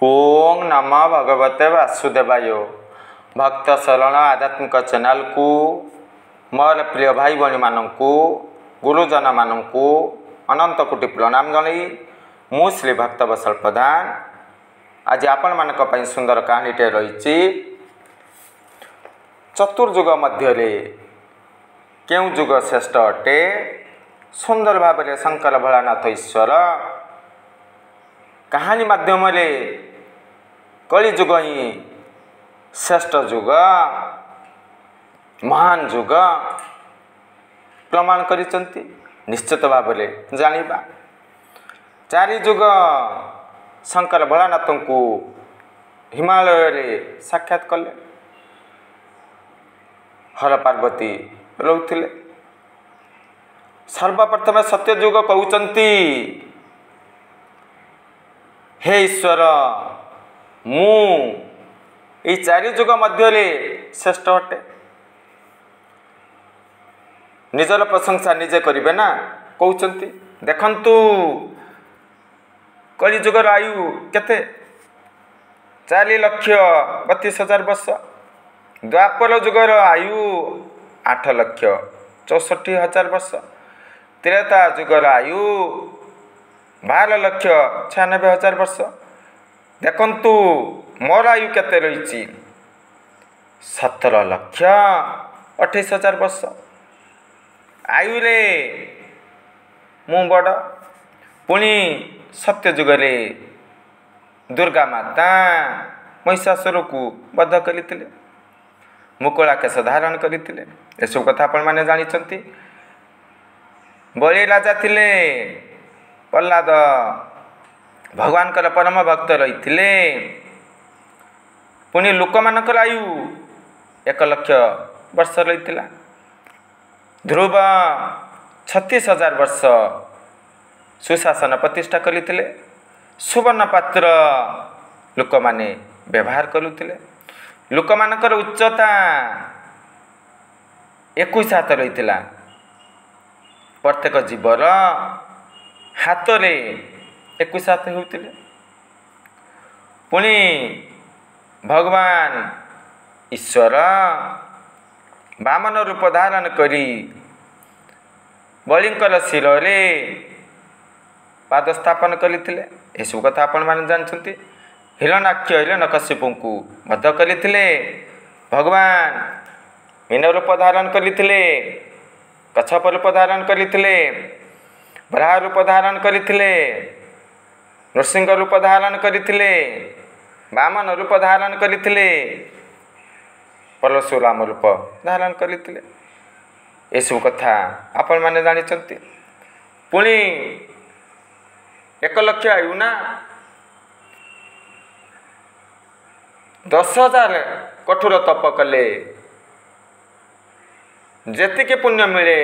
ओम नमो भगवते वासुदेवाय। भक्त शरण आध्यात्मिक चैनल को मोर प्रिय भाई भणी मानू गुरुजन मानू अनंत कोटि प्रणाम जनाई मु श्री भक्त वत्सल प्रधान आज आपण मानक पई सुंदर कहानीटे रही। चतुर्युग मध्य केउ युग श्रेष्ठ अटे? सुंदर भाव में शंकर भोलानाथ ईश्वर कहानी माध्यम कली युग ही श्रेष्ठ युग महान युग प्रमाण करिसंती। निश्चित भाव में जानिबा चारि युग शंकर भोलानाथ को हिमालय रे साक्षात कले। हर पार्वती रोथिले। सर्वप्रथम सत्ययुग कहउचंती हे ईश्वर मु ई चारि युग मध्य श्रेष्ठ अटे। निजर प्रशंसा निजे करिवे ना कहउचंती। देखंतु कलि युगर आयु केते 4,32,000 वर्ष। द्वापर युगर आयु 8,64,000 वर्ष। त्रेता युगर आयु 12,96,000 वर्ष। देखंतु मोर आयु केते रही 17,28,000 वर्ष। आयु रे मु बड़। पुणी सत्य युगरे दुर्गा माता महिषासुर को वध करथिले। मुकुला केश धारण करथिले। एसब कथा आपण माने जानिछंती। बलि राजा थिले। प्रहलाद भगवान कर परम भक्त रही। पुणी लोक मानकर आयु 1,00,000 वर्ष रही। ध्रुव 36,000 वर्ष सुशासन प्रतिष्ठा करथिले। सुवर्ण पात्र लोक माने व्यवहार करुथिले। लोक मानकर उच्चता 21 हाथ रही। प्रत्येक जीवर हाथ रे 21 हाथ होउथिले। पुणी भगवान ईश्वर वामन रूप धारण करी बलिंकर शिर रे पाद स्थापन करथिले। एसब कथा आपण माने जानछंती। हिरण्याक्ष हिरण्यकशिपु को वध करथिले। भगवान मीन रूप धारण करथिले। कच्छप रूप धारण करथिले। वराह रूप धारण करथिले। नृसिंह रूप धारण करथिले। वामन रूप धारण करथिले। परशुराम रूप धारण करथिले। एसब कथा आपण माने जानिछंती। पुणी 1,00,000 आयु ना 10,000 कठोर तप कले जेतिके पुण्य मिले।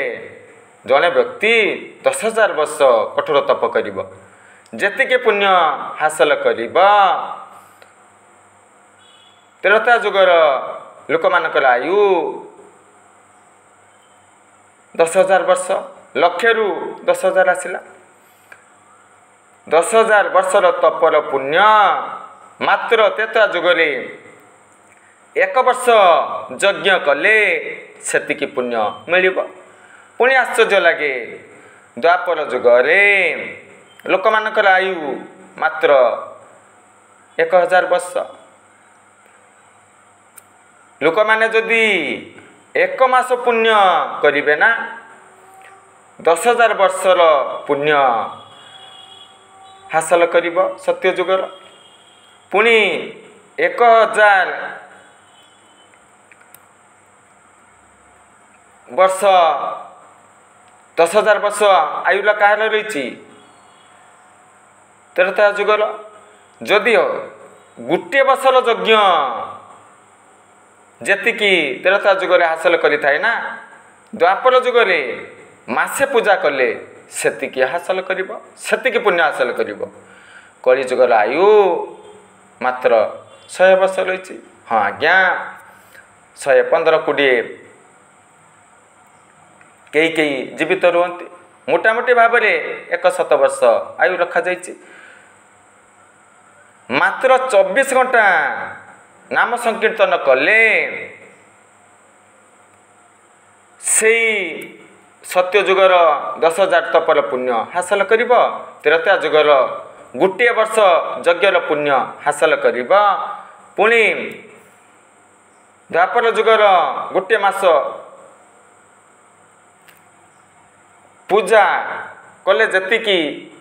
जड़े व्यक्ति 10,000 वर्ष कठोर तप करिब जेतिके पुण्य हासिल करिब। त्रेता युगर लोक मानकर आयु 10,000 वर्ष। 1,00,000 रु 10,000 आसिला। 10,000 वर्षर तपर पुण्य मात्र त्रेता युगरे 1 वर्ष यज्ञ कले सेतिकी पुण्य मिलिब। पुणी आश्चर्य लगे द्वापर युगरे लोक मानकर आयु मात्र 1,000 वर्ष। लोक माने जदि 1 मास पुण्य करिवे ना 10,000 वर्षर पुण्य हासिल करिब सत्य युगर। पुणी 1,000 वर्ष 10,000 वर्ष आयुला कहार रही त्रेता युगर। जदि गोटे वर्षर यज्ञ जेतिकी त्रेता युगरे हासिल करिथाय ना द्वापर युगरे मासे पूजा कले सेतिकी हासिल करिब। सेतिकी पुण्य हासिल करिब। कलि युगर आयु मात्र 100 वर्ष रही। हाँ आज्ञा 115-20 कई जीवित रुहंती। मोटामोटी भाव में 100 वर्ष आयु रखा जाइछि। ମାତ୍ର 24 ଘଣ୍ଟା ନାମ ସଂକୀର୍ତ୍ତନ କଲେ ସେଇ ସତ୍ୟ ଯୁଗର 10,000 ତପର ପୁଣ୍ୟ ହାସଲ କରିବ। ତ୍ରେତୟା ଯୁଗର 1 ବର୍ଷ ଯଜ୍ଞର ପୁଣ୍ୟ ହାସଲ କରିବ। ପୁଣି ଦ୍ୱାପର ଯୁଗର 1 ମାସ ପୂଜା କଲେ ଯେତିକି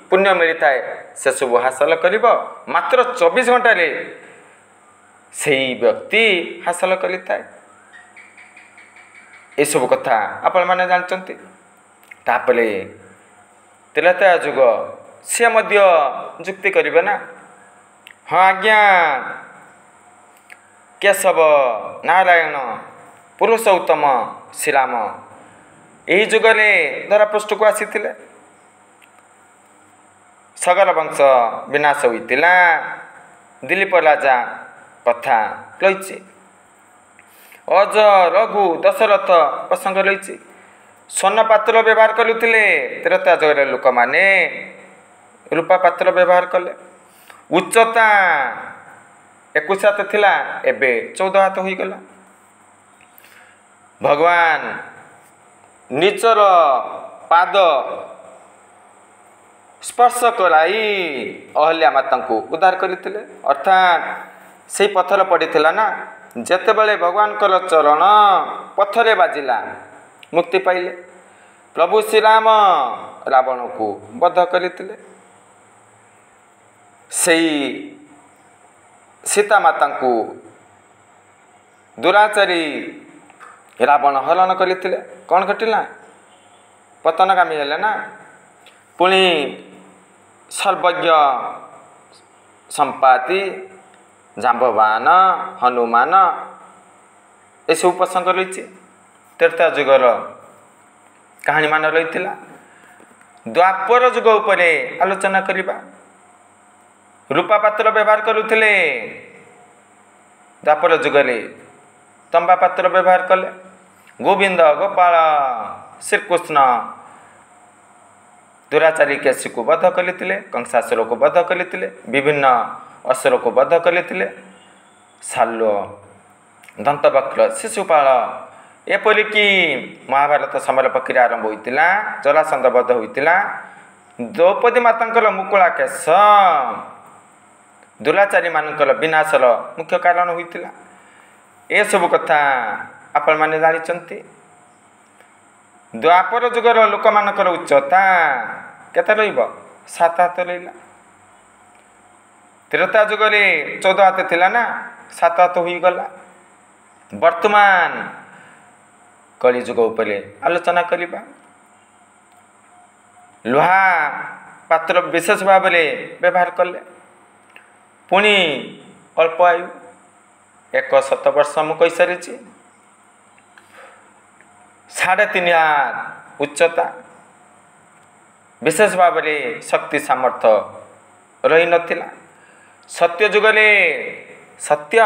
ପୁଣ୍ୟ ମିଳିଥାଏ ସେସବୁ ହାସଲ କରିବ। ମାତ୍ର 24 ଘଣ୍ଟାରେ ସେହି ବ୍ୟକ୍ତି ହାସଲ କରିଥାଏ। ଏସବୁ କଥା ଆପଣମାନେ ଜାଣିଛନ୍ତି। ତାପରେ ତ୍ରେତୟା ଯୁଗ ସିଏ ମଧ୍ୟ ଯୁକ୍ତି କରିବେ ନା, ହଁ ଆଜ୍ଞା କେଶବ ନାରାୟଣ ପୁରୁଷୋତ୍ତମ ଶ୍ରୀରାମ ଏହି ଯୁଗରେ ଧରାପୃଷ୍ଠକୁ ଆସିଥିଲେ। ସଗର ବଂଶ ବିନାଶ ହୋଇଥିଲା। ଦିଲ୍ଲୀପ ରାଜା କଥା ରହିଛି। ଅଜ ରଘୁ ଦଶରଥ ପ୍ରସଙ୍ଗ ରହିଛି। ସ୍ୱର୍ଣ୍ଣ ପାତ୍ର ବ୍ୟବହାର କରୁଥିଲେ ତ୍ରେତୟା ଯୁଗରେ ଲୋକମାନେ, ରୂପା ପାତ୍ର ବ୍ୟବହାର କଲେ। ଉଚ୍ଚତା 21 ହାତ ଥିଲା, ଏବେ 14 ହାତ ହୋଇଗଲା। ଭଗବାନ ନିଜର ପାଦ ସ୍ପର୍ଶ କରାଇ ଅହଲ୍ୟା ମାତାଙ୍କୁ ଉଦ୍ଧାର କରିଥିଲେ। ଅର୍ଥାତ୍ ସେହି ପଥର ପଡ଼ିଥିଲା ନା, ଯେତେବେଳେ ଭଗବାନଙ୍କର ଚରଣ ପଥରେ ବାଜିଲା ମୁକ୍ତି ପାଇଲେ। ପ୍ରଭୁ ଶ୍ରୀରାମ ରାବଣକୁ ବଧ କରିଥିଲେ। ସେହି ସୀତା ମାତାଙ୍କୁ ଦୁରାଚାରୀ ରାବଣ ହରଣ କରିଥିଲେ। କ'ଣ ଘଟିଲା? ପତନଗାମୀ ହେଲେ ନା। ପୁଣି ସର୍ବଜ୍ଞ ସମ୍ପାତି ଜାମ୍ବବାନ ହନୁମାନ ଏସବୁ ପ୍ରସଙ୍ଗ ରହିଛି। ତ୍ରେତୟା ଯୁଗର କାହାଣୀମାନ ରହିଥିଲା। ଦ୍ୱାପର ଯୁଗ ଉପରେ ଆଲୋଚନା କରିବା। ରୂପା ପାତ୍ର ବ୍ୟବହାର କରୁଥିଲେ, ଦ୍ୱାପର ଯୁଗରେ ତମ୍ବା ପାତ୍ର ବ୍ୟବହାର କଲେ। ଗୋବିନ୍ଦ ଗୋପାଳ ଶ୍ରୀକୃଷ୍ଣ ଦୁରାଚାରୀ କେଶୀକୁ ବଧ କରିଥିଲେ, କଂସାସୁରକୁ ବଧ କରିଥିଲେ, ବିଭିନ୍ନ ଅସୁରକୁ ବଧ କରିଥିଲେ। ଶାଲ୍ୟ ଦନ୍ତବକ୍ର ଶିଶୁପାଳ ଏପରିକି ମହାଭାରତ ସମର ପ୍ରକ୍ରିୟା ଆରମ୍ଭ ହୋଇଥିଲା। ଜରାସନ୍ଧ ବଧ ହୋଇଥିଲା। ଦ୍ରୌପଦୀ ମାତାଙ୍କର ମୁକୁଳା କେଶ ଦୁରାଚାରୀମାନଙ୍କର ବିନାଶର ମୁଖ୍ୟ କାରଣ ହୋଇଥିଲା। ଏସବୁ କଥା ଆପଣମାନେ ଜାଣିଛନ୍ତି। ଦ୍ୱାପର ଯୁଗର ଲୋକମାନଙ୍କର ଉଚ୍ଚତା କେତେ ରହିବ? 7 ହାତ ରହିଲା। ତ୍ରେତୟା ଯୁଗରେ 14 ହାତ ଥିଲା ନା, 7 ହାତ ହୋଇଗଲା। ବର୍ତ୍ତମାନ କଳିଯୁଗ ଉପରେ ଆଲୋଚନା କରିବା। ଲୁହା ପାତ୍ର ବିଶେଷ ଭାବରେ ବ୍ୟବହାର କଲେ। ପୁଣି ଅଳ୍ପ ଆୟୁ 100 ବର୍ଷ ମୁଁ କହିସାରିଛି। 3.5 ହାତ ଉଚ୍ଚତା। ବିଶେଷ ଭାବରେ ଶକ୍ତି ସାମର୍ଥ୍ୟ ରହିନଥିଲା। ସତ୍ୟ ଯୁଗରେ ସତ୍ୟ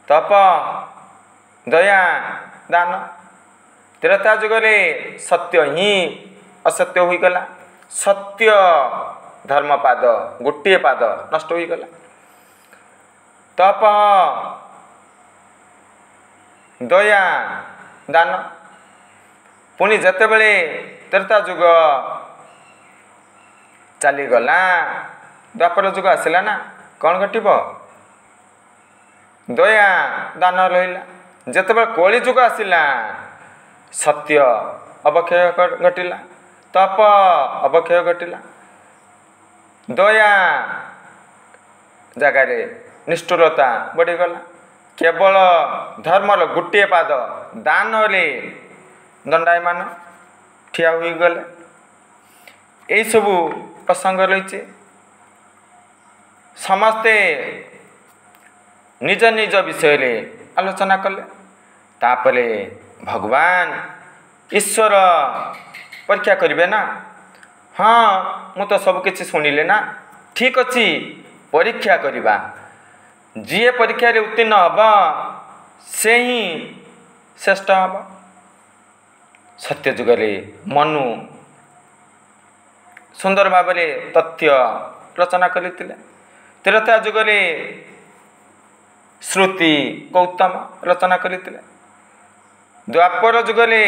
ତପ ଦୟା ଦାନ। ତ୍ରେତୟା ଯୁଗରେ ସତ୍ୟ ହିଁ ଅସତ୍ୟ ହୋଇଗଲା। ସତ୍ୟ ଧର୍ମ ପାଦ ଗୋଟିଏ ପାଦ ନଷ୍ଟ ହୋଇଗଲା। ତପ ଦୟା ଦାନ। ପୁଣି ଯେତେବେଳେ ତ୍ରେତୟା ଯୁଗ ଚାଲିଗଲା, ଦ୍ୱାପର ଯୁଗ ଆସିଲା ନା, କ'ଣ ଘଟିବ? ଦୟା ଦାନ ରହିଲା। ଯେତେବେଳେ କଳି ଯୁଗ ଆସିଲା, ସତ୍ୟ ଅବକ୍ଷୟ ଘଟିଲା, ତପ ଅବକ୍ଷୟ ଘଟିଲା। ଦୟା ଜାଗାରେ ନିଷ୍ଠୁରତା ବଢ଼ିଗଲା। କେବଳ ଧର୍ମର ଗୋଟିଏ ପାଦ ଦାନରେ ଦଣ୍ଡାୟମାନ ଠିଆ ହୋଇଗଲେ। ଏହିସବୁ ପ୍ରସଙ୍ଗ ରହିଛି। ସମସ୍ତେ ନିଜ ନିଜ ବିଷୟରେ ଆଲୋଚନା କଲେ। ତାପରେ ଭଗବାନ ଈଶ୍ୱର ପରୀକ୍ଷା କରିବେ ନା। ହଁ ମୁଁ ତ ସବୁକିଛି ଶୁଣିଲି ନା, ଠିକ୍ ଅଛି ପରୀକ୍ଷା କରିବା। ଯିଏ ପରୀକ୍ଷାରେ ଉତ୍ତୀର୍ଣ୍ଣ ହେବ ସେ ହିଁ ଶ୍ରେଷ୍ଠ ହେବ। ସତ୍ୟ ଯୁଗରେ ମନୁ ସୁନ୍ଦର ଭାବରେ ତଥ୍ୟ ରଚନା କରିଥିଲେ। ତ୍ରେତୟା ଯୁଗରେ ଶ୍ରୁତି ଗୌତମ ରଚନା କରିଥିଲେ। ଦ୍ୱାପର ଯୁଗରେ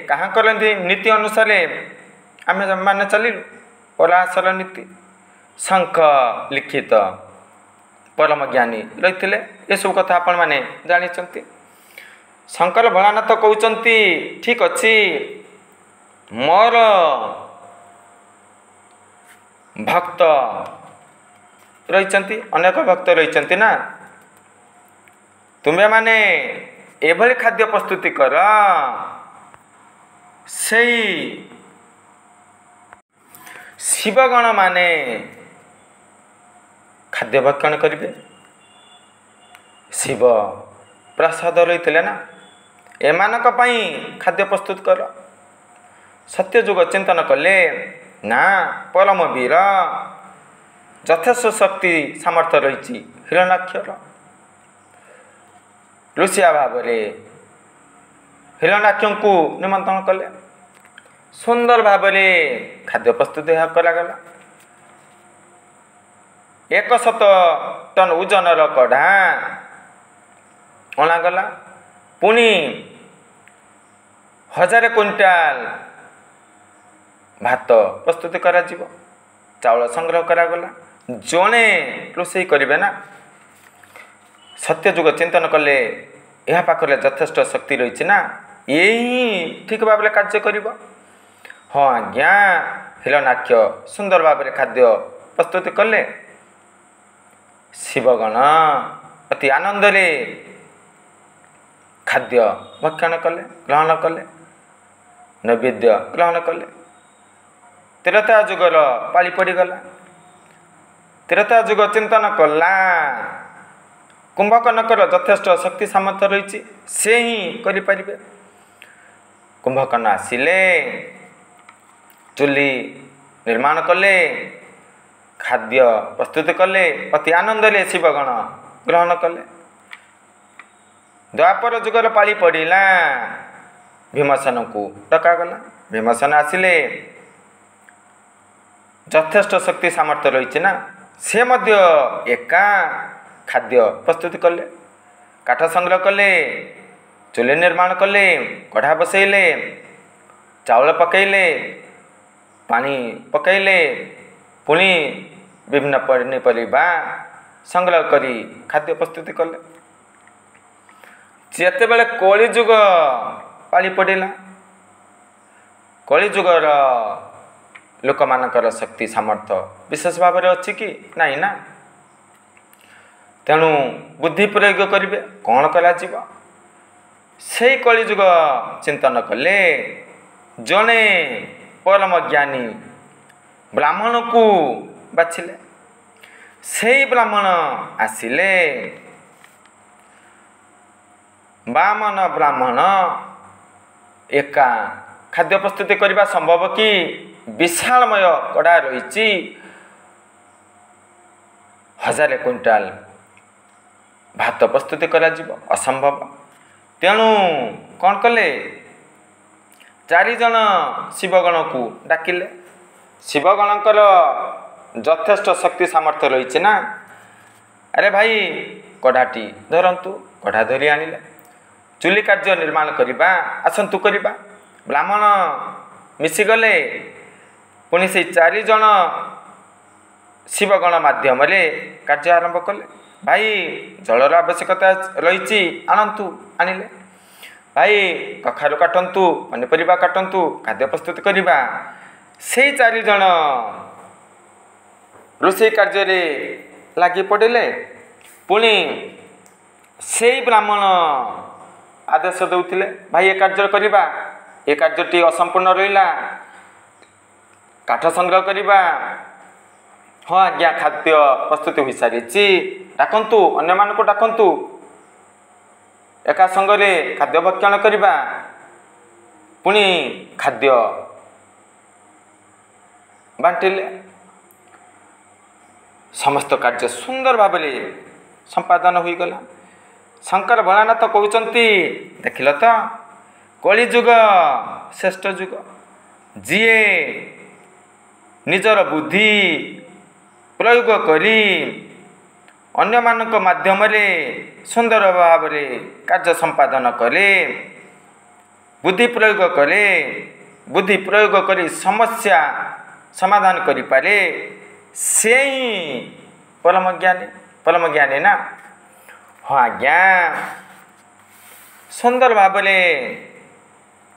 କାହାଙ୍କର ନୀତି ଅନୁସାରେ ଆମେ ମାନେ ଚାଲିଲୁ? ପରାଶର ନୀତି। ଶଙ୍ଖ ଲିଖିତ ପରମ ଜ୍ଞାନୀ ରହିଥିଲେ। ଏସବୁ କଥା ଆପଣମାନେ ଜାଣିଛନ୍ତି। ଶଙ୍କର ଭୋଳାନାଥ କହୁଛନ୍ତି, ଠିକ୍ ଅଛି, ମୋର ଭକ୍ତ ରହିଛନ୍ତି, ଅନେକ ଭକ୍ତ ରହିଛନ୍ତି ନା, ତୁମେମାନେ ଏଭଳି ଖାଦ୍ୟ ପ୍ରସ୍ତୁତି କର, ସେଇ ଶିବଗଣ ମାନେ ଖାଦ୍ୟ ଭକ୍ଷଣ କରିବେ। ଶିବ ପ୍ରସାଦ ରହିଥିଲେ ନା, ଏମାନଙ୍କ ପାଇଁ ଖାଦ୍ୟ ପ୍ରସ୍ତୁତ କର। ସତ୍ୟଯୁଗ ଚିନ୍ତନ କଲେ ନା, ପରମ ବୀର ଯଥେଷ୍ଟ ଶକ୍ତି ସାମର୍ଥ୍ୟ ରହିଛି ହିରଣ୍ୟାକ୍ଷର। ଋଷିଆ ଭାବରେ ହିରଣ୍ୟାକ୍ଷଙ୍କୁ ନିମନ୍ତ୍ରଣ କଲେ। ସୁନ୍ଦର ଭାବରେ ଖାଦ୍ୟ ପ୍ରସ୍ତୁତି କରାଗଲା। 100 ଟନ୍ ଓଜନର କଢ଼ା ଅଣାଗଲା। ପୁଣି 1000 କୁଇଣ୍ଟାଲ ଭାତ ପ୍ରସ୍ତୁତି କରାଯିବ। ଚାଉଳ ସଂଗ୍ରହ କରାଗଲା। ଜଣେ ରୋଷେଇ କରିବେ ନା। ସତ୍ୟଯୁଗ ଚିନ୍ତନ କଲେ ଏହା ପାଖରେ ଯଥେଷ୍ଟ ଶକ୍ତି ରହିଛି ନା, ଏଇ ହିଁ ଠିକ୍ ଭାବରେ କାର୍ଯ୍ୟ କରିବ। ହଁ ଆଜ୍ଞା, ହିରଣ୍ୟାକ୍ଷ ସୁନ୍ଦର ଭାବରେ ଖାଦ୍ୟ ପ୍ରସ୍ତୁତି କଲେ। ଶିବଗଣ ଅତି ଆନନ୍ଦରେ ଖାଦ୍ୟ ଭକ୍ଷଣ କଲେ, ଗ୍ରହଣ କଲେ, ନୈବେଦ୍ୟ ଗ୍ରହଣ କଲେ। ତ୍ରେତୟା ଯୁଗର ପାଳି ପଡ଼ିଗଲା। ତ୍ରେତୟା ଯୁଗ ଚିନ୍ତନ କଲା, କୁମ୍ଭକର୍ଣ୍ଣଙ୍କର ଯଥେଷ୍ଟ ଶକ୍ତି ସାମର୍ଥ୍ୟ ରହିଛି, ସେ ହିଁ କରିପାରିବେ। କୁମ୍ଭକର୍ଣ୍ଣ ଆସିଲେ, ଚୁଲି ନିର୍ମାଣ କଲେ, ଖାଦ୍ୟ ପ୍ରସ୍ତୁତ କଲେ, ଅତି ଆନନ୍ଦରେ ଶିବଗଣ ଗ୍ରହଣ କଲେ। ଦ୍ୱାପର ଯୁଗର ପାଳି ପଡ଼ିଲା। ଭୀମସେନଙ୍କୁ ଡକାଗଲା। ଭୀମସେନ ଆସିଲେ। ଯଥେଷ୍ଟ ଶକ୍ତି ସାମର୍ଥ୍ୟ ରହିଛି ନା, ସେ ମଧ୍ୟ ଏକା ଖାଦ୍ୟ ପ୍ରସ୍ତୁତ କଲେ, କାଠ ସଂଗ୍ରହ କଲେ, ଚୁଲି ନିର୍ମାଣ କଲେ, କଢ଼ା ବସାଇଲେ, ଚାଉଳ ପକାଇଲେ, ପାଣି ପକାଇଲେ, ପୁଣି ବିଭିନ୍ନ ପନିପରିବା ସଂଗ୍ରହ କରି ଖାଦ୍ୟ ପ୍ରସ୍ତୁତି କଲେ। ଯେତେବେଳେ କଳିଯୁଗ ପାଳି ପଡ଼ିଲା, କଳିଯୁଗର ଲୋକମାନଙ୍କର ଶକ୍ତି ସାମର୍ଥ୍ୟ ବିଶେଷ ଭାବରେ ଅଛି କି ନାହିଁ ନା, ତେଣୁ ବୁଦ୍ଧି ପ୍ରୟୋଗ କରିବେ, କ'ଣ କରାଯିବ। ସେଇ କଳିଯୁଗ ଚିନ୍ତନ କଲେ, ଜଣେ ପରମ ଜ୍ଞାନୀ ବ୍ରାହ୍ମଣକୁ ବାଛିଲେ। ସେଇ ବ୍ରାହ୍ମଣ ଆସିଲେ। ବାମନ ବ୍ରାହ୍ମଣ ଏକା ଖାଦ୍ୟ ପ୍ରସ୍ତୁତି କରିବା ସମ୍ଭବ କି? ବିଶାଳମୟ କଢ଼ା ରହିଛି, 1000 କୁଇଣ୍ଟାଲ ଭାତ ପ୍ରସ୍ତୁତି କରାଯିବ, ଅସମ୍ଭବ। ତେଣୁ କ'ଣ କଲେ? 4 ଜଣ ଶିବଗଣକୁ ଡାକିଲେ। ଶିବଗଣଙ୍କର ଯଥେଷ୍ଟ ଶକ୍ତି ସାମର୍ଥ୍ୟ ରହିଛି ନା, ଆରେ ଭାଇ କଢ଼ାଟି ଧରନ୍ତୁ। କଢ଼ା ଧରି ଆଣିଲେ। ଚୁଲି କାର୍ଯ୍ୟ ନିର୍ମାଣ କରିବା, ଆସନ୍ତୁ କରିବା। ବ୍ରାହ୍ମଣ ମିଶିଗଲେ। ପୁଣି ସେଇ 4 ଜଣ ଶିବଗଣ ମାଧ୍ୟମରେ କାର୍ଯ୍ୟ ଆରମ୍ଭ କଲେ। ଭାଇ ଜଳର ଆବଶ୍ୟକତା ରହିଛି, ଆଣନ୍ତୁ। ଆଣିଲେ। ଭାଇ କଖାରୁ କାଟନ୍ତୁ, ପନିପରିବା କାଟନ୍ତୁ, ଖାଦ୍ୟ ପ୍ରସ୍ତୁତ କରିବା। ସେଇ 4 ଜଣ ରୋଷେଇ କାର୍ଯ୍ୟରେ ଲାଗି ପଡ଼ିଲେ। ପୁଣି ସେଇ ବ୍ରାହ୍ମଣ ଆଦେଶ ଦେଉଥିଲେ, ଭାଇ ଏ କାର୍ଯ୍ୟ କରିବା, ଏ କାର୍ଯ୍ୟଟି ଅସମ୍ପୂର୍ଣ୍ଣ ରହିଲା, କାଠ ସଂଗ୍ରହ କରିବା। ହଁ ଆଜ୍ଞା, ଖାଦ୍ୟ ପ୍ରସ୍ତୁତି ହୋଇସାରିଛି, ଡାକନ୍ତୁ, ଅନ୍ୟମାନଙ୍କୁ ଡାକନ୍ତୁ, ଏକା ସଙ୍ଗରେ ଖାଦ୍ୟ ଭକ୍ଷଣ କରିବା। ପୁଣି ଖାଦ୍ୟ ବାଣ୍ଟିଲେ। ସମସ୍ତ କାର୍ଯ୍ୟ ସୁନ୍ଦର ଭାବରେ ସମ୍ପାଦନ ହୋଇଗଲା। ଶଙ୍କର ଭୋଳାନାଥ କହୁଛନ୍ତି, ଦେଖିଲ ତ, କଳିଯୁଗ ଶ୍ରେଷ୍ଠ ଯୁଗ। ଯିଏ ନିଜର ବୁଦ୍ଧି प्रयोग करी अन्य मानक माध्यम सुंदर भाव कार्य संपादन कले बुद्धि प्रयोग कले बुद्धि प्रयोग करी समस्या समाधान करि पारे से ही परम ज्ञानी ना। हाँ आज्ञा सुंदर भाव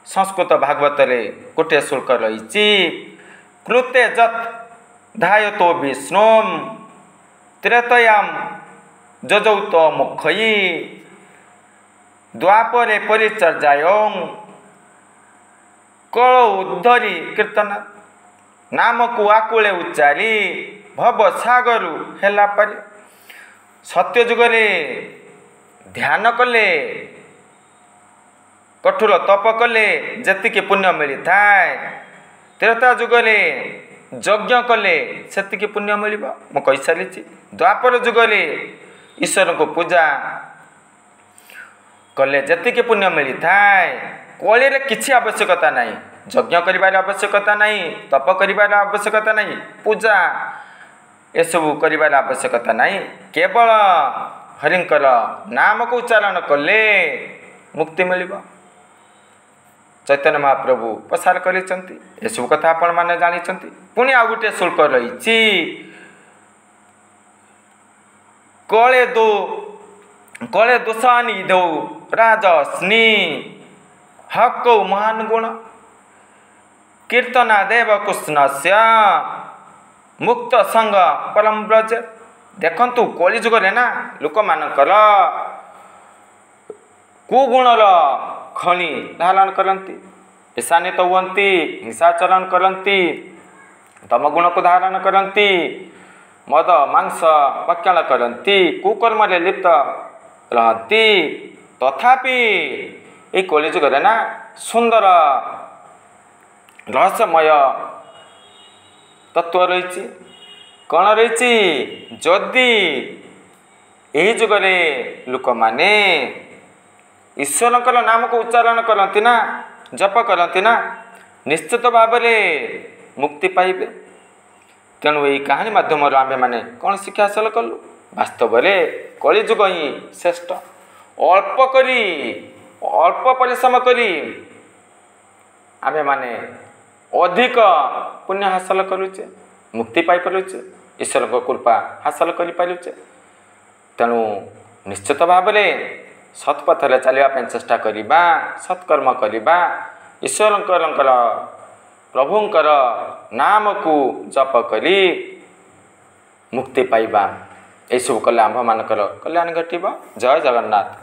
संस्कृत भागवत गोटे श्लोक रही कृते जत धायतो विष्णु त्रेतयाम जजौत मुखयी द्वापरे परिचर्याय कल उद्धरी कीर्तन नाम को आकुले उच्चारी भव सागर हेला पारे। सत्य जुगरे ध्यान कले कठोर तप कले जतिके पुण्य मिली थाए त्रेता जुगरे यज्ञ कले सेतिके पुण्य मिलिबो मु कहि सारी। द्वापर जुगरे ईश्वर को पूजा कले जतिके पुण्य मिली थाए कली रे किछि आवश्यकता नहीं यज्ञ करिबार आवश्यकता नहीं तप करिबार आवश्यकता नहीं पूजा एसबू करिबार आवश्यकता नहीं केवल हरिंकर नाम को उच्चारण कले मुक्ति मिलिबो। चैतन्य महाप्रभु प्रसार करिसंती एसबू कथा आपण माने जानिसंती। पुणी आ गुटे शुल्क रही कले दोषानी दो राजस्नी हक महान गुण कीर्तना देव कृष्णस्य मुक्त संग परम ब्रज। देखंतु कली जुगरे ना लोक मानकर कुगुणर खनि धारण करती ईशान्यत हुअन्ति हिंसाचरण करती तम गुण को धारण करती मद मांस भक्षण करती कुकर्म लिप्त रहती तथापि ये कलिजुगरे ना सुंदर रहस्यमय तत्व रही कौन रही जदि यही जुगरे लोक माने ईश्वर नाम को उच्चारण करती ना जप करती ना निश्चित भाव मुक्ति पाइबे। तेणु यही कहानी माध्यम आमे माने कौन शिक्षा हासिल कलु वास्तव में कलिजुग ही श्रेष्ठ अल्प परिश्रम करी आमे माने अधिक पुण्य हासिल करुचे मुक्ति पाई पारुचे ईश्वर को कृपा हासिल करि पारुचे। तेणु निश्चित भाव सत्पथरे चलने चेष्टा करिबा सत्कर्म करिबा ईश्वरंकर प्रभुंकर नाम को जप करी मुक्ति पाइबा। यह सब कले आम्भ मानकर कल्याण घटिबा। जय जगन्नाथ।